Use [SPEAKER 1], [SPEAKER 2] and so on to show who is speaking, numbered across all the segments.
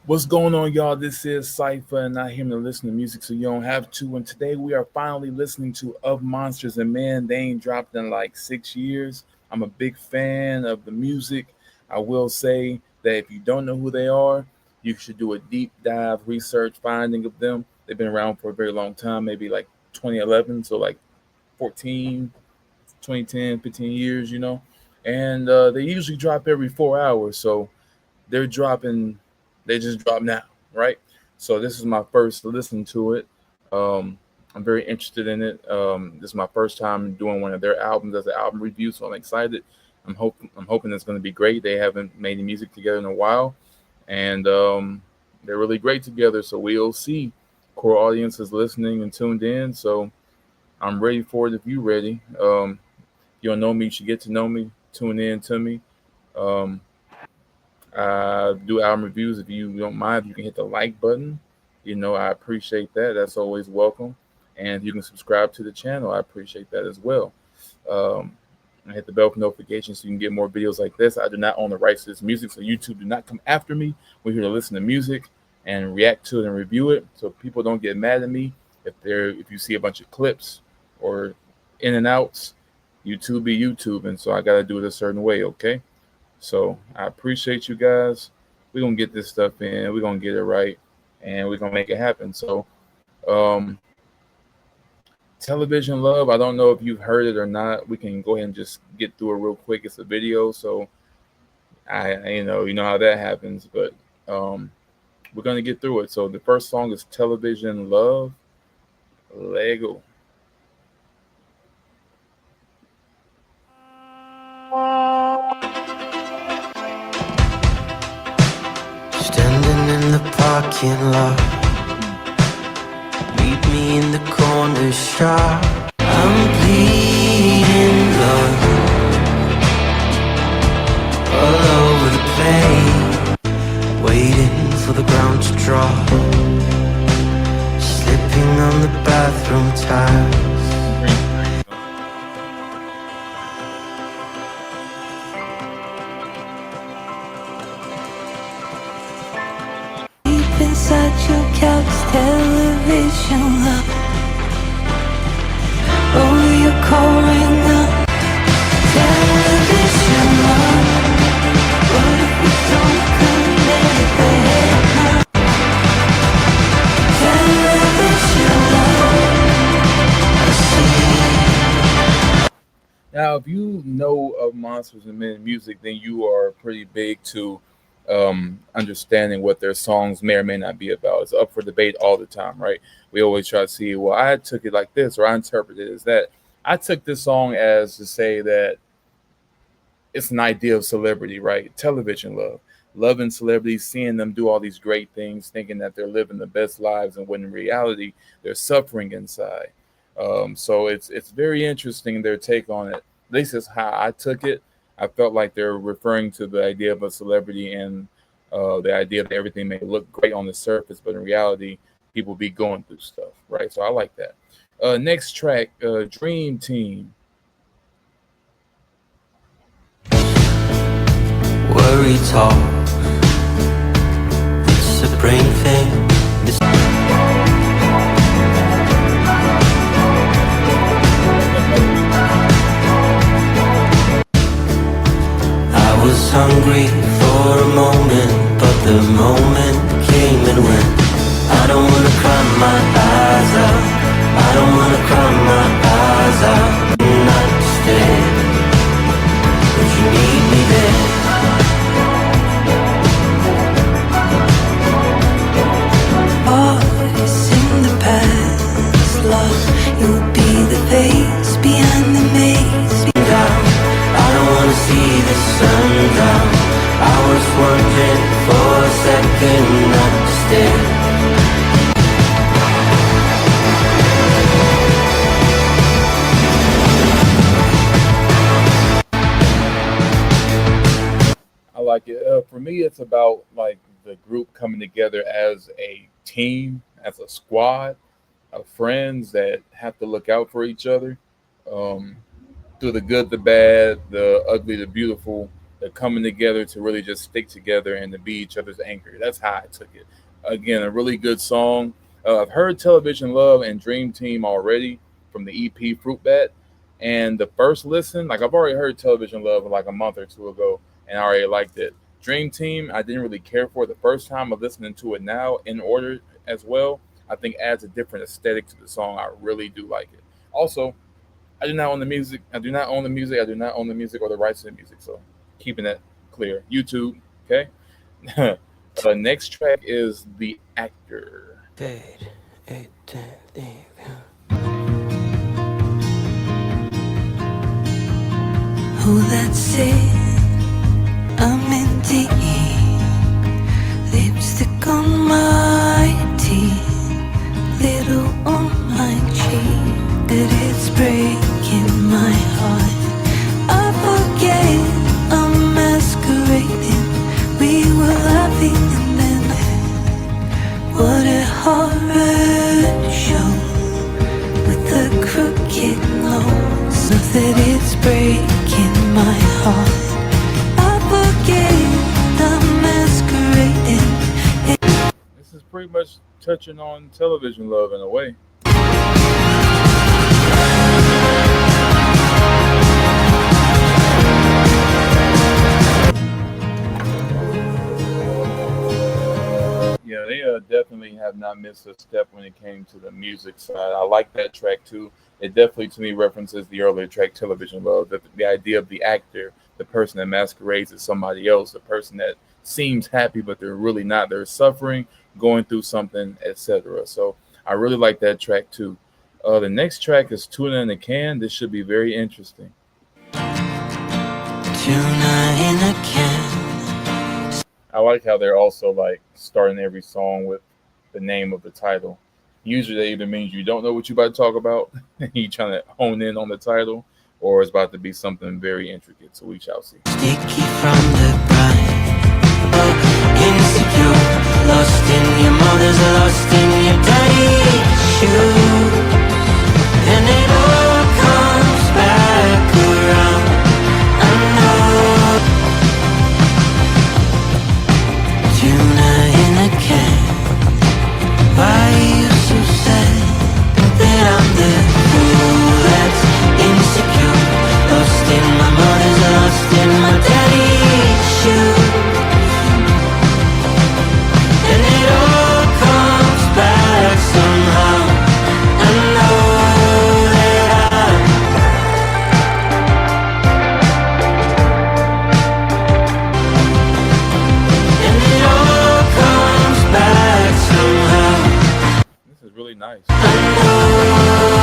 [SPEAKER 1] What's going on, y'all? This is Cypher, and not here to listen to music, so you don't have to. And today we are finally listening to Of Monsters, and man, they ain't dropped in like 6 years. I'm a big fan of the music. I will say that if you don't know who they are, you should do a deep dive research finding of them. They've been around for a very long time, maybe like 2011, so like 14, 2010, 15 years, And they usually drop every 4 hours, so they're dropping. They just dropped now, right? So this is my first listen to it. Um, I'm very interested in it. This is my first time doing one of their albums as an album review, so I'm excited. I'm hoping it's going to be great. They haven't made any music together in a while, and they're really great together. So we'll see. Core audience is listening and tuned in, so I'm ready for it. If you ready, if you don't know me, you should get to know me. Tune in to me. Um, do album reviews. If you don't mind, if you can hit the like button. I appreciate that. That's always welcome. And if you can subscribe to the channel, I appreciate that as well. Um, and hit the bell for notifications so you can get more videos like this. I do not own the rights to this music, so YouTube do not come after me. We're here to listen to music and react to it and review it, so people don't get mad at me if you see a bunch of clips or in and outs. YouTube be YouTube, and so I got to do it a certain way. Okay. So I appreciate you guys. We're gonna get this stuff in. We're gonna get it right, and we're gonna make it happen. So, um, television love. I don't know if you've heard it or not. We can go ahead and just get through it real quick. It's a video, so you know how that happens. But we're gonna get through it. So the first song is "Television Love." Lego.
[SPEAKER 2] Standing in the parking lot, meet me in the corner shop. I'm bleeding blood all over the place, waiting for the ground to drop, slipping on the bathroom tiles. Deep inside your couch, television love. Oh, you're calling up, television love. What if we don't connect the head now? Television love, I see.
[SPEAKER 1] Now, if you know of Monsters and Men music, then you are pretty big to understanding what their songs may or may not be about. It's up for debate all the time, right? We always try to see, well, I took it like this, or I interpreted it as that. I took this song as to say that it's an idea of celebrity, right? Television love, loving celebrities, seeing them do all these great things, thinking that they're living the best lives, and when in reality they're suffering inside. So it's very interesting their take on it. At least is how I took it. I felt like they're referring to the idea of a celebrity and the idea that everything may look great on the surface, but in reality, people be going through stuff, right? So I like that. Next track, Dream Team.
[SPEAKER 2] Worry talk, it's a brain thing. I was hungry for a moment, but the moment came and went. I don't wanna cry my eyes out. I don't wanna cry my eyes out. Not stay, but you need me there. Voice in the past, love, you'll be the face behind the maze. Down, I don't wanna see the sun down. I was wondering for a second not to stay.
[SPEAKER 1] I like it. For me, it's about like the group coming together as a team, as a squad of friends that have to look out for each other um, through the good, the bad, the ugly, the beautiful. They're coming together to really just stick together and to be each other's anchor. That's how I took it. Again, a really good song. I've heard Television Love and Dream Team already from the EP Fruit Bat. And the first listen, like I've already heard Television Love like a month or two ago, and I already liked it. Dream Team, I didn't really care for it the first time. of listening to it now in order as well. I think adds a different aesthetic to the song. I really do like it. Also, I do not own the music. I do not own the music. I do not own the music or the rights to the music. So keeping that clear. YouTube, okay? The next track is The Actor.
[SPEAKER 2] Fade, it, oh, that's it. I'm in deep. Lipstick on my teeth, little on my cheek. That it's breaking my heart. I forget I'm masquerading. We were laughing and then what a horror show with a crooked nose. So that it's breaking my heart. I forget I'm masquerading.
[SPEAKER 1] This is pretty much touching on Television Love in a way. Yeah, they definitely have not missed a step when it came to the music side. I like that track too. It definitely to me references the earlier track Television Love. The idea of the actor, the person that masquerades as somebody else, the person that seems happy but they're really not. They're suffering, going through something, etc. So I really like that track too. The next track is Tuna in a Can. This should be very interesting.
[SPEAKER 2] Tuna in a can.
[SPEAKER 1] I like how they're also like starting every song with the name of the title. Usually that either means you don't know what you're about to talk about, and you trying to hone in on the title, or it's about to be something very intricate. So we shall see.
[SPEAKER 2] Sticky from the brine. Insecure, lost in your mother's, lost in your daddy's shoes. And it all comes back around. I know. Tuna in a can. Why are you so sad that I'm the fool that's insecure? Lost in my mother's, lost in my daddy's shoes. And it all comes back somehow. I know that and it all comes back somehow.
[SPEAKER 1] This is really nice.
[SPEAKER 2] I know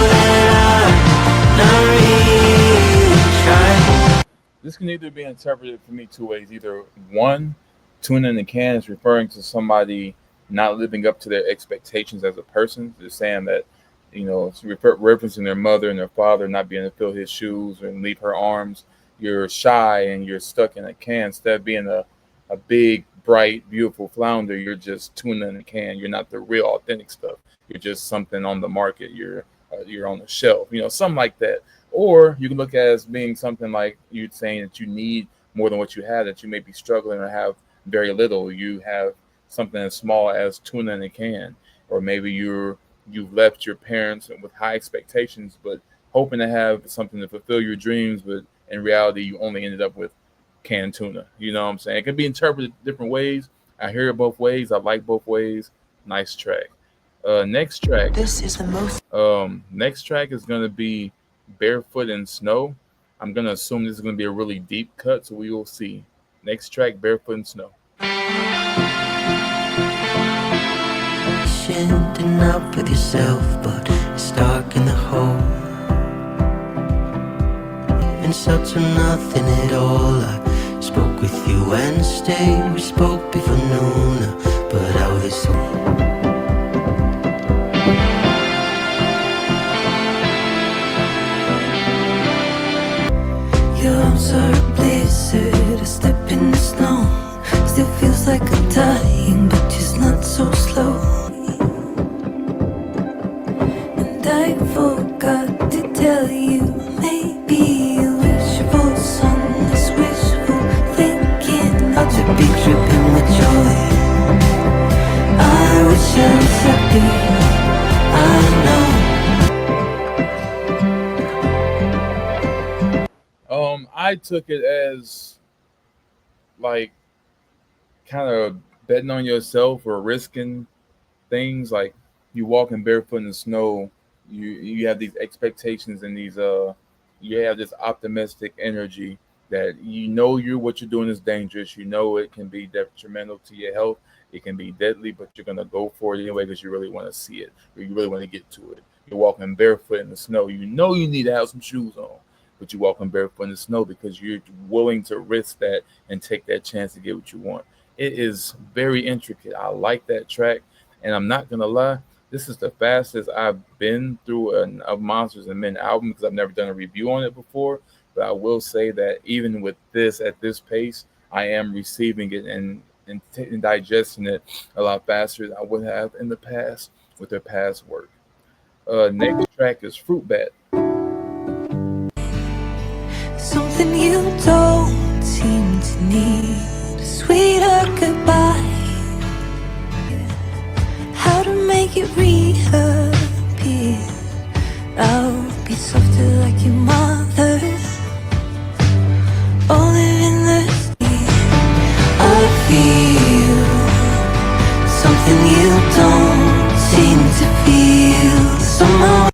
[SPEAKER 2] that I'm not really trying.
[SPEAKER 1] This can either be interpreted for me two ways. Either one, Tuna in the Can is referring to somebody not living up to their expectations as a person. They're saying that, it's referencing their mother and their father not being able to fill his shoes and leave her arms. You're shy and you're stuck in a can. Instead of being a big, bright, beautiful flounder, you're just tuna in a can. You're not the real, authentic stuff. You're just something on the market. You're on the shelf, something like that. Or you can look at it as being something like you're saying that you need more than what you have, that you may be struggling or have very little. You have something as small as tuna in a can, or maybe you've left your parents with high expectations, but hoping to have something to fulfill your dreams, but in reality, you only ended up with canned tuna. You know what I'm saying? It can be interpreted different ways. I hear it both ways. I like both ways. Nice track. Next track.
[SPEAKER 2] This is the most.
[SPEAKER 1] Next track is gonna be Barefoot in Snow. I'm gonna assume this is gonna be a really deep cut, so we will see. Next track, Barefoot in Snow.
[SPEAKER 2] Ending up with yourself, but it's dark in the hole. And such a nothing at all. I spoke with you Wednesday, we spoke before noon, but how this. Your arms are a blizzard, a step in the snow. Still feels like I'm dying, but just not so slow. And I forgot to tell you, maybe a wishful son is wishful thinking. be dripping with joy. I wish I was happy, I know.
[SPEAKER 1] I took it as like kind of betting on yourself or risking things. Like you walking barefoot in the snow, you have these expectations and these you have this optimistic energy that you know what you're doing is dangerous. You know it can be detrimental to your health. It can be deadly, but you're gonna go for it anyway because you really want to see it or you really want to get to it. You're walking barefoot in the snow. You know you need to have some shoes on, but you're walking barefoot in the snow because you're willing to risk that and take that chance to get what you want. It is very intricate. I like that track, and I'm not gonna lie. This is the fastest I've been through an of Monsters and Men album because I've never done a review on it before. But I will say that even with this at this pace, I am receiving it and digesting it a lot faster than I would have in the past with their past work. Next track is Fruit Bat.
[SPEAKER 2] Something you don't seem to need, a sweeter goodbye. How to make it reappear. I'll be softer like your mother. All in the sea. I feel something you don't seem to feel. Somehow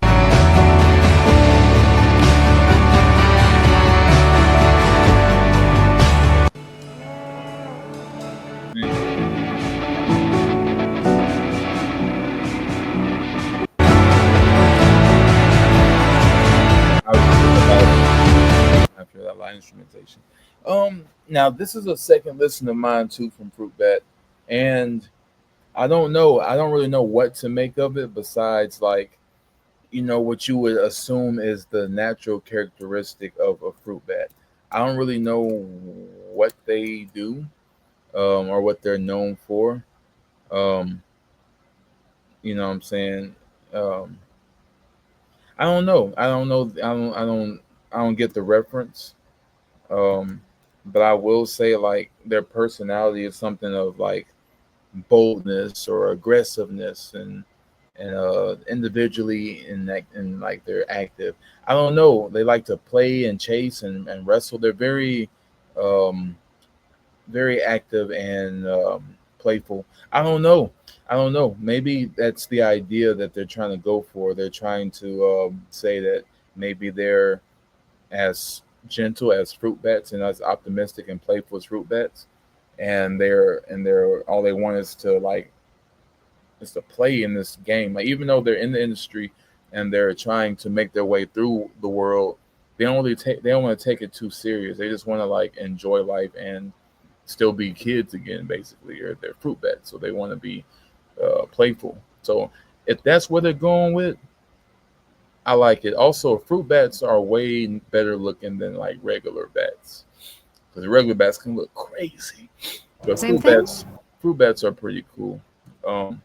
[SPEAKER 1] I was thinking about after that line instrumentation. Now this is a second listen of mine too from Fruit Bat, and I don't know. I don't really know what to make of it besides like what you would assume is the natural characteristic of a fruit bat. I don't really know what they do or what they're known for. Um, you know what I'm saying? Um, I don't know. I don't know. I don't get the reference. Um, but I will say like their personality is something of like boldness or aggressiveness and individually in like they're active. I don't know. They like to play and chase and wrestle. They're um very active and playful. I don't know. I don't know. Maybe that's the idea that they're trying to go for. They're trying to say that maybe they're as gentle as fruit bats and as optimistic and playful as fruit bats, and they're all they want is to play in this game. Like even though they're in the industry and they're trying to make their way through the world, they don't want to take it too serious. They just want to like enjoy life and still be kids again, basically, or they're fruit bats, so they want to be playful. So if that's what they're going with, I like it. Also, fruit bats are way better looking than like regular bats because regular bats can look crazy, but
[SPEAKER 3] Same thing.
[SPEAKER 1] fruit bats are pretty cool. Um,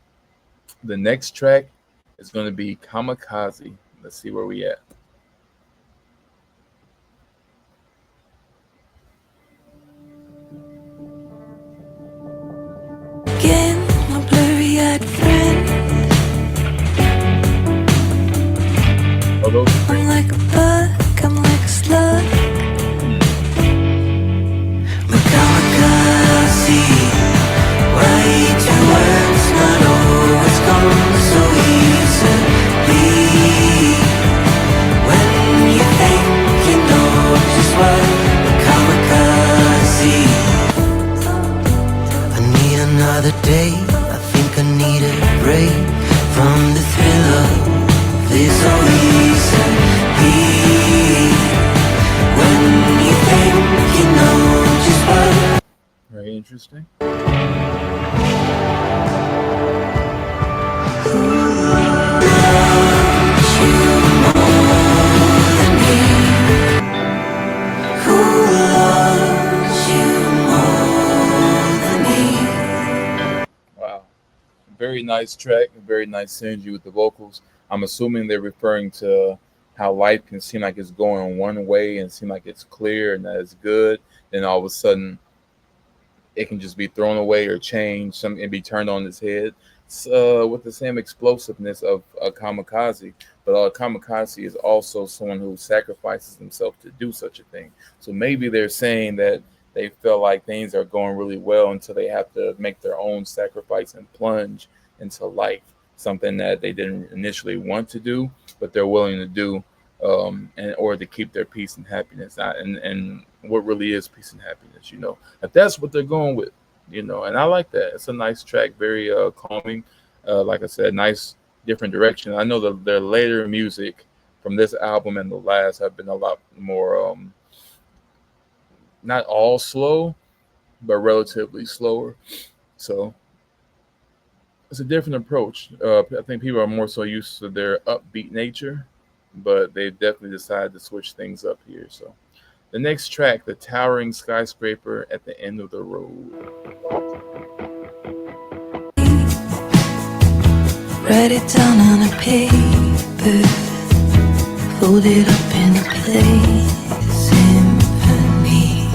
[SPEAKER 1] the next track is going to be Kamikaze. Let's see where we at.
[SPEAKER 2] again, my blurry-eyed friend.
[SPEAKER 1] Oh, those are
[SPEAKER 2] I'm
[SPEAKER 1] great.
[SPEAKER 2] like a bug, I'm like a slug. Kamikaze, way too words, not always come so easily. When you think you know just what, kamikaze. I need another day, I think I need a break from the thrill of this so easily. When you think you know just what.
[SPEAKER 1] Very interesting. Wow. Very nice track, very nice synergy with the vocals. I'm assuming they're referring to how life can seem like it's going one way and seem like it's clear and that it's good. Then all of a sudden it can just be thrown away or changed, some and be turned on its head. With the same explosiveness of a kamikaze, but a kamikaze is also someone who sacrifices himself to do such a thing. So maybe they're saying that they feel like things are going really well until they have to make their own sacrifice and plunge into life, something that they didn't initially want to do, but they're willing to do in order to keep their peace and happiness. And what really is peace and happiness, if that's what they're going with, and I like that. It's a nice track, very calming. Like I said, nice different direction. I know their later music from this album and the last have been a lot more, not all slow, but relatively slower. So it's a different approach. I think people are more so used to their upbeat nature, but they definitely decided to switch things up here. So the next track, The Towering Skyscraper at the End of the Road.
[SPEAKER 2] Write it down on a paper, fold it up in a play symphony.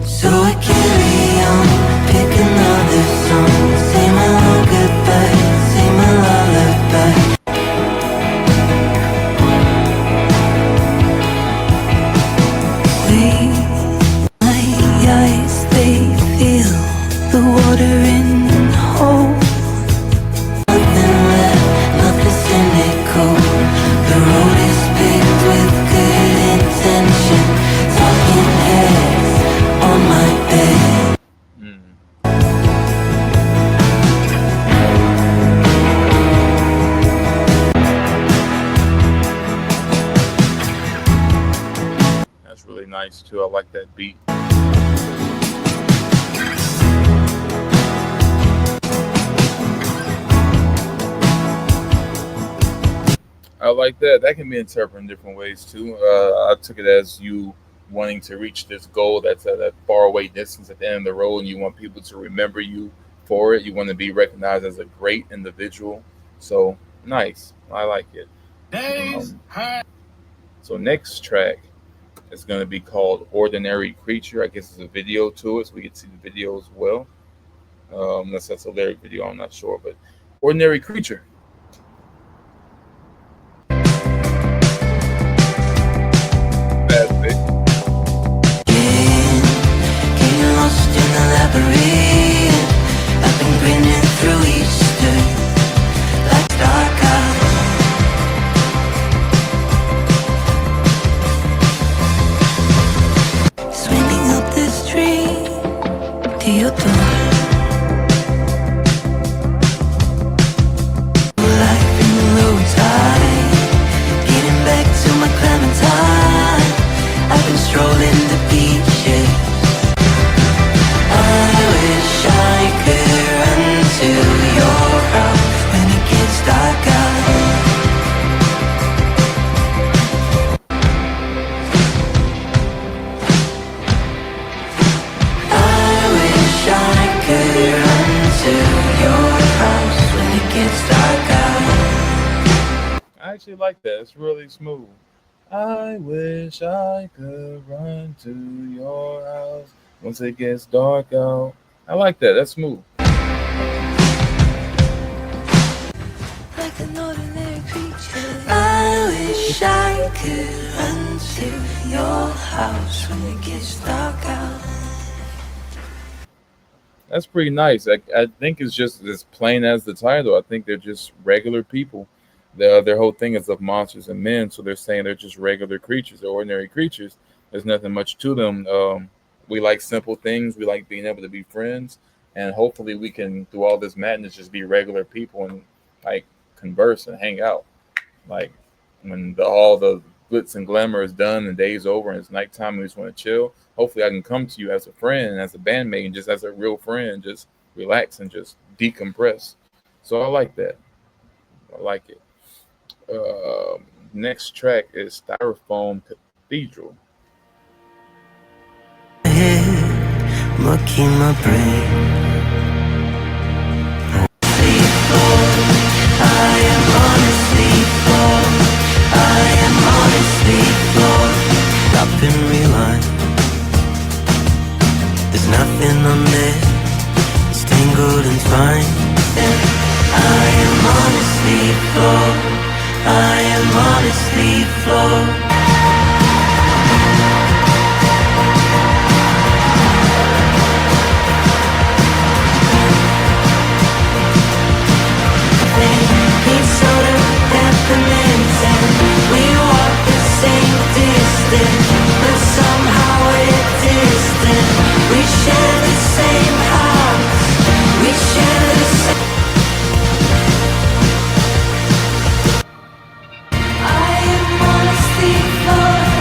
[SPEAKER 2] So I carry on, pick another song, say my love goodbye, say my lullaby. Wait, my eyes, they feel the water in the hole. Nothing left, nothing cynical. The road is paved with good intention. Talking heads on my bed.
[SPEAKER 1] That's really nice too. I like that beat. I like that. That can be interpreted in different ways too. I took it as you wanting to reach this goal that's at that far away distance at the end of the road, and you want people to remember you for it. You want to be recognized as a great individual. So nice. I like it. So next track is going to be called Ordinary Creature. I guess there's a video to it, so we can see the video as well. Unless that's a lyric video, I'm not sure. But Ordinary Creature.
[SPEAKER 2] Getting lost in the labyrinth. I've been grinning through Easter like dark eyes. Swimming up the street to your door. Life in low tide, getting back to my Clementine. I've been strolling the beaches. I wish I could run to your house when it gets dark out. I wish I could run to your house when it gets dark out.
[SPEAKER 1] I actually like that. It's really smooth. I wish I could run to your house once it gets dark out. I like that. That's smooth.
[SPEAKER 2] Like an ordinary creature. I wish I could run to your house when it gets dark out.
[SPEAKER 1] That's pretty nice. I think it's just as plain as the title. I think they're just regular people. Their whole thing is of monsters and men, so they're saying they're just regular creatures, they're ordinary creatures. There's nothing much to them. We like simple things. We like being able to be friends, and hopefully we can, through all this madness, just be regular people and like converse and hang out. Like when all the glitz and glamour is done, the day's over, and it's nighttime, and we just want to chill. Hopefully, I can come to you as a friend and as a bandmate, and just as a real friend, just relax and just decompress. So I like that. I like it. Next track is Styrofoam Cathedral.
[SPEAKER 2] Mucking my brain. I am honestly flawed. I am honestly flawed. Stop and rewind. There's nothing on there fine, then I am honestly flawed. I am honestly flawed. He's sort of peppermints and we walk the same distance, but somehow we're distant. We share the same house. We share the same. I am honestly flawed.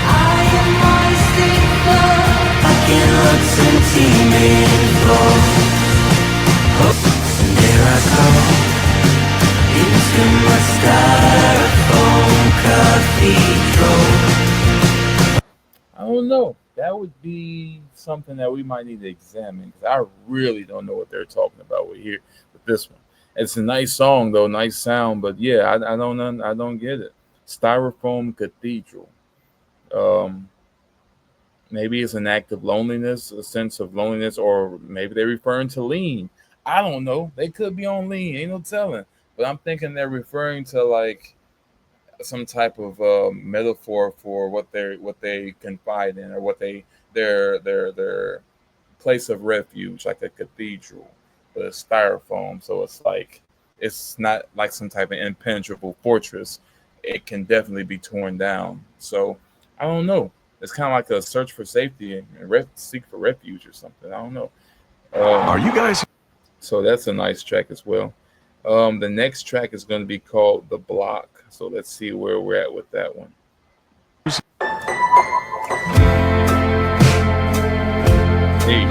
[SPEAKER 2] I am honestly flawed. I can look sentiment flow. And there I go into my styrofoam cathedral.
[SPEAKER 1] I don't know. That would be something that we might need to examine because I really don't know what they're talking about with here with this one. It's a nice song though, nice sound, but yeah, I don't get it. Styrofoam Cathedral. Um, Maybe it's an act of loneliness, a sense of loneliness, or maybe they're referring to lean. I don't know. They could be on lean. Ain't no telling. But I'm thinking they're referring to like some type of metaphor for what they confide in or what their place of refuge, like a cathedral, but it's styrofoam, so it's like it's not like some type of impenetrable fortress. It can definitely be torn down. So I don't know. It's kind of like a search for safety and seek for refuge or something. I don't know.
[SPEAKER 3] Are
[SPEAKER 1] Um,
[SPEAKER 3] you guys
[SPEAKER 1] so that's a nice track as well. The next track is going to be called "The Block." So let's see where we're at with that one. Hey.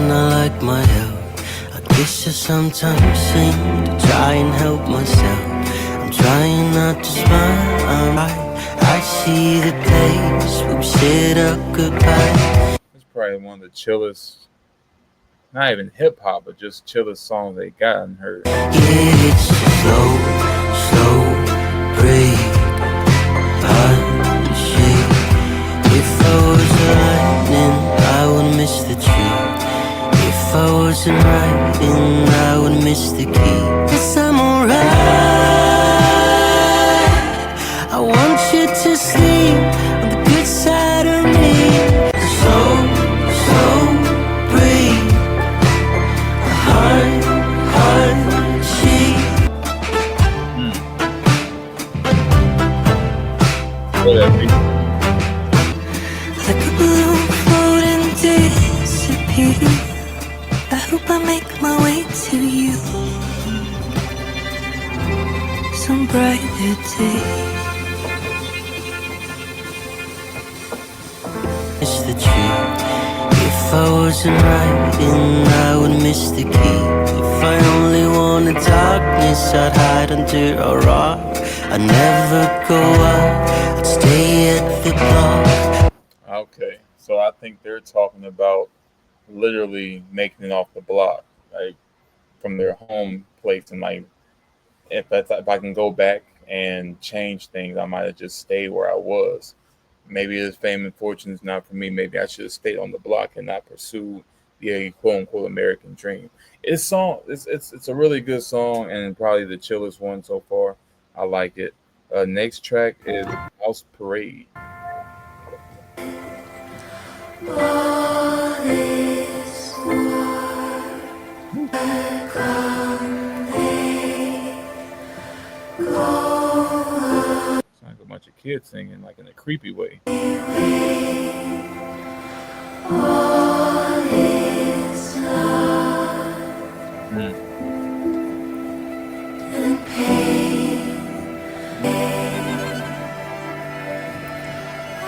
[SPEAKER 2] Not like my health. I guess I sometimes seem to try and help myself. I'm trying not to smile. I see the place we've said our goodbye.
[SPEAKER 1] It's probably one of the chillest, not even hip hop, but just chillest songs they got and heard.
[SPEAKER 2] Yeah, it's a slow, slow break. Handshake. If I was lightning, I would miss the tree. If I wasn't writing, I would miss the key. 'Cause I'm alright. I want you to sleep on the good side of me. Slow, slow breathe. Heart, heart, sheet.
[SPEAKER 1] Hmm. Whatever.
[SPEAKER 2] Like a balloon floating disappear. I hope I make my way to you some brighter day. It's the truth. If I wasn't writing, I would miss the key. If I only wanted darkness, I'd hide under a rock. I'd never go out, I'd stay at the block.
[SPEAKER 1] Okay, so I think they're talking about literally making it off the block, like from their home place, and like if I can go back and change things, I might have just stayed where I was. Maybe this fame and fortune is not for me. Maybe I should have stayed on the block and not pursued the quote unquote American dream. It's a really good song and probably the chillest one so far. I like it. Next track is House Parade.
[SPEAKER 2] All is war, come they go
[SPEAKER 1] It's like a bunch of kids singing like in a creepy way.
[SPEAKER 2] away. All is love
[SPEAKER 1] Hmm.
[SPEAKER 2] and pain.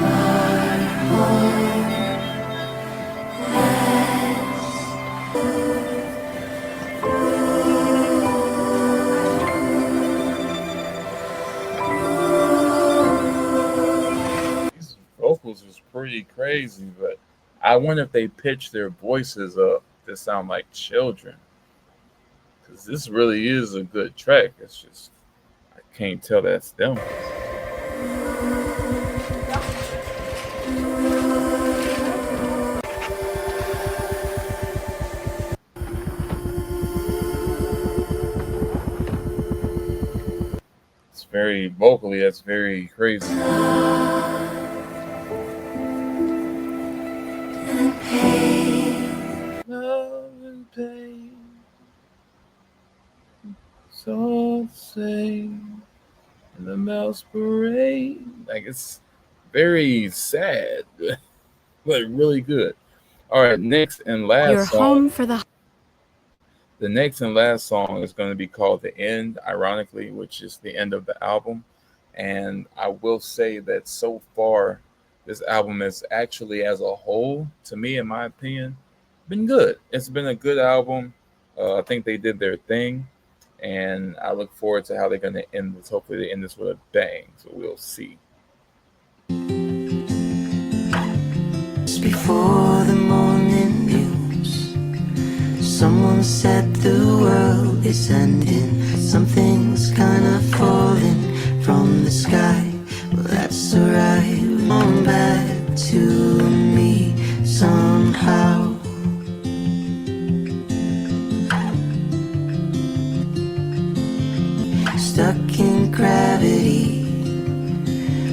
[SPEAKER 2] Our home
[SPEAKER 1] These vocals was pretty crazy, but I wonder if they pitch their voices up to sound like children. Because this really is a good track. It's just I can't tell that's them. very vocally. That's very crazy. Love and pain, so same in the mouse parade. Like it's very sad, but really good. All right, next and
[SPEAKER 3] You're
[SPEAKER 1] last song.
[SPEAKER 3] home for the
[SPEAKER 1] The next and last song is going to be called "The End," ironically, which is the end of the album. And I will say that so far, this album is actually, as a whole, to me, in my opinion, been good. It's been a good album. I think they did their thing, and I look forward to how they're going to end this. Hopefully, they end this with a bang. So we'll see.
[SPEAKER 2] Just before the morning news, someone said the world is ending. Something's kinda falling from the sky. Well, that's alright. On back to me somehow. Stuck in gravity.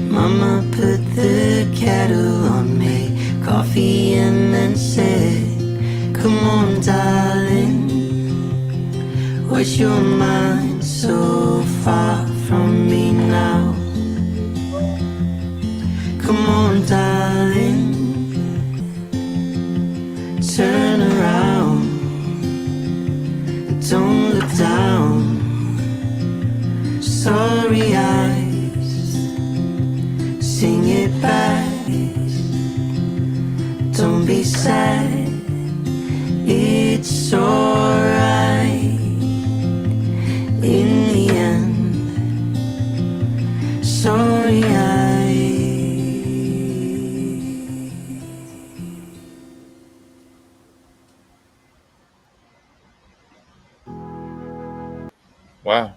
[SPEAKER 2] Mama put the kettle on, made coffee and then said, come on darling, where's your mind so far from me now? Come on darling, turn around, don't look down. Sorry eyes, sing it back. Don't be sad, it's alright. In the end, sorry
[SPEAKER 1] Wow.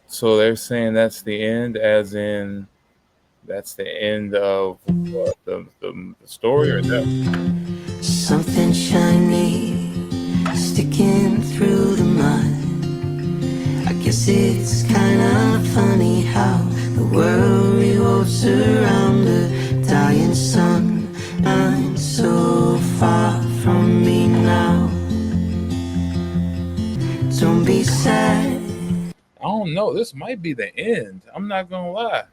[SPEAKER 1] So they're saying that's the end, as in that's the end of what, the story, or that?
[SPEAKER 2] something shiny sticking through the mud. I guess it's kinda funny how the world revolves around a dying sun. I'm so far from me now. Don't be sad.
[SPEAKER 1] I don't know. This might be the end. I'm not gonna lie.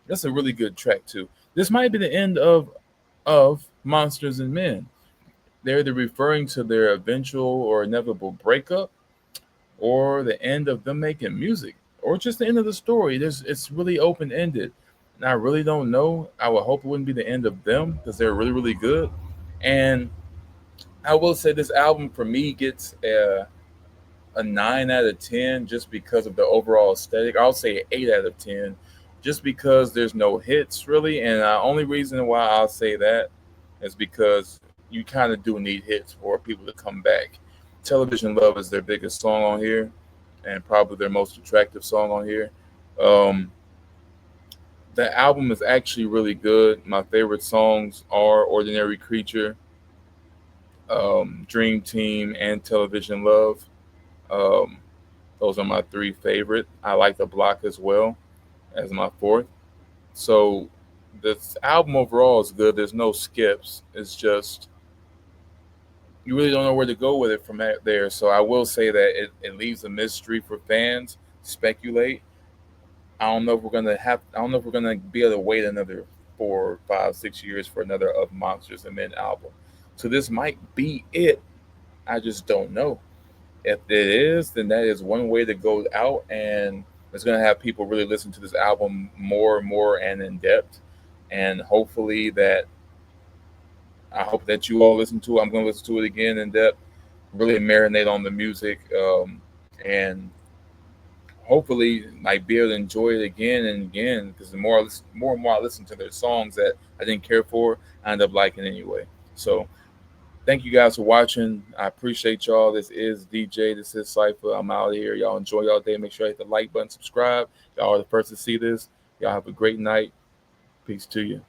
[SPEAKER 1] That's a really good track too. This might be the end of Monsters and Men. They're either referring to their eventual or inevitable breakup, or the end of them making music, or just the end of the story. It's really open ended, and I really don't know. I would hope it wouldn't be the end of them because they're really really good. And I will say this album for me gets a 9 out of 10 just because of the overall aesthetic. I'll say an 8 out of 10 just because there's no hits really. And the only reason why I'll say that is because you kind of do need hits for people to come back. Television Love is their biggest song on here and probably their most attractive song on here. Um, the album is actually really good. My favorite songs are Ordinary Creature, Dream Team, and Television Love. Um, those are my three favorite. I like The Block as well as my fourth. So this album overall is good. There's no skips. It's just you really don't know where to go with it from there. So I will say that it leaves a mystery for fans to speculate. I don't know if we're gonna have. I don't know if we're gonna be able to wait another 4, 5, 6 years for another of Monsters and Men album. So this might be it. I just don't know. If it is, then that is one way to go out, and it's going to have people really listen to this album more and more and in depth. And hopefully that I hope that you all listen to it. I'm going to listen to it again in depth, really marinate on the music, and hopefully like be able to enjoy it again and again. Because the more more and more I listen to their songs that I didn't care for, I end up liking anyway. So thank you guys for watching. I appreciate y'all. This is DJ. This is Cypher. I'm out of here. Y'all enjoy y'all day. Make sure you hit the like button, subscribe. Y'all are the first to see this. Y'all have a great night. Peace to you.